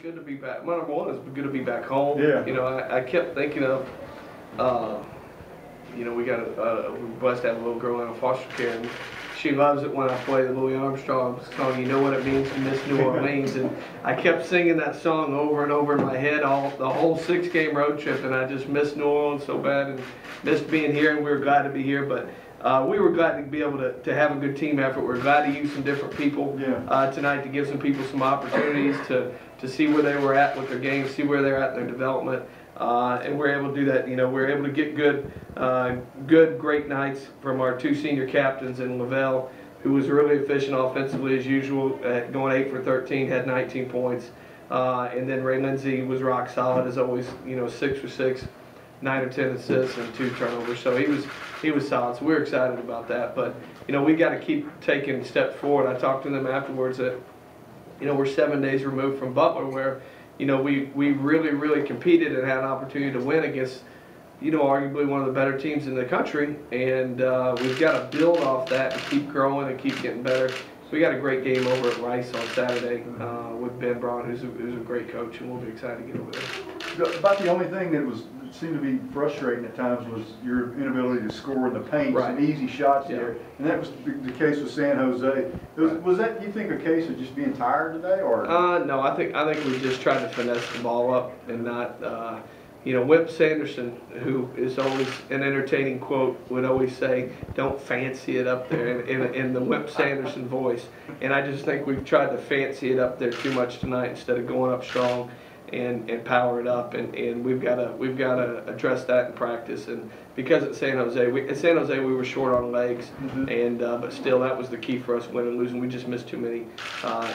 good to be back. My number one is good to be back home. Yeah. You know, I kept thinking of, you know, we're blessed to have a little girl in foster care, and she loves it when I play the Louis Armstrong song, "You Know What It Means to Miss New Orleans," and I kept singing that song over and over in my head the whole 6-game road trip, and I just missed New Orleans so bad and missed being here, and we were glad to be here, but we were glad to be able to have a good team effort. We're glad to use some different people tonight to give some people some opportunities to see where they were at with their game, see where they're at in their development. And we're able to do that. You know, we're able to get great nights from our 2 senior captains in Lavelle, who was really efficient offensively as usual, going 8 for 13, had 19 points. And then Ray Lindsey was rock solid as always. You know, 6 for 6, 9 or 10 assists and 2 turnovers. So he was solid. So we're excited about that. But you know, we got to keep taking steps forward. I talked to them afterwards that, you know, we're 7 days removed from Butler, where, you know, we really competed and had an opportunity to win against, you know, arguably one of the better teams in the country, and we've got to build off that and keep growing and keep getting better. So we got a great game over at Rice on Saturday with Ben Braun, who's a great coach, and we'll be excited to get over there. About the only thing that seemed to be frustrating at times was your inability to score in the paint, some easy shots there, and that was the case with San Jose. Was that, you think, a case of just being tired today, or? No, I think we just tried to finesse the ball up and not. You know, Whip Sanderson, who is always an entertaining quote, would always say, "Don't fancy it up there," in the Whip Sanderson voice. And I just think we've tried to fancy it up there too much tonight instead of going up strong and power it up. And we've got to address that in practice. And because at San Jose we were short on legs, and but still that was the key for us winning and losing. We just missed too many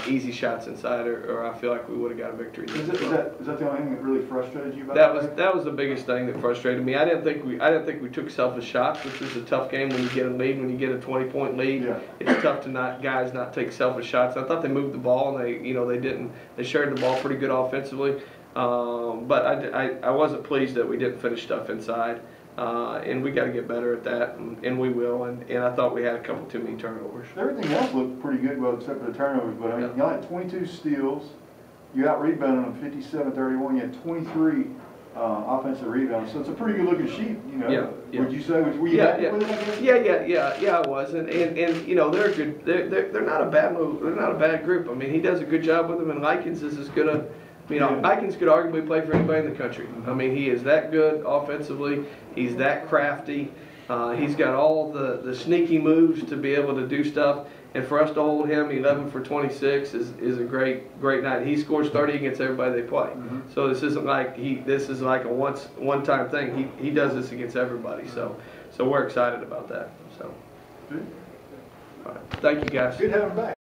easy shots inside, or I feel like we would have got a victory. Is that the only thing that really frustrated you about that was the biggest thing that frustrated me. I didn't think we took selfish shots, which is a tough game when you get a lead, when you get a 20-point lead. Yeah. It's tough to guys not take selfish shots. I thought they moved the ball, and they didn't. They shared the ball pretty good offensively, but I wasn't pleased that we didn't finish stuff inside. And we got to get better at that, and we will. And I thought we had a couple too many turnovers. Everything else looked pretty good, well, except for the turnovers. But I mean, you had 22 steals. You out-rebounded them 57-31. You had 23 offensive rebounds. So it's a pretty good-looking sheet, you know. Yeah. Would you say? Were you happy with it? Yeah, I was. And you know, they're good. They're not a bad move. They're not a bad group. I mean, he does a good job with them, and Likens is as good a. You know, Likens could arguably play for anybody in the country. I mean, he is that good offensively. He's that crafty. He's got all the sneaky moves to be able to do stuff. And for us to hold him 11 for 26 is a great night. He scores 30 against everybody they play. So this isn't like this is like a one-time thing. He does this against everybody. So we're excited about that. So, all right. Thank you guys. Good having him back.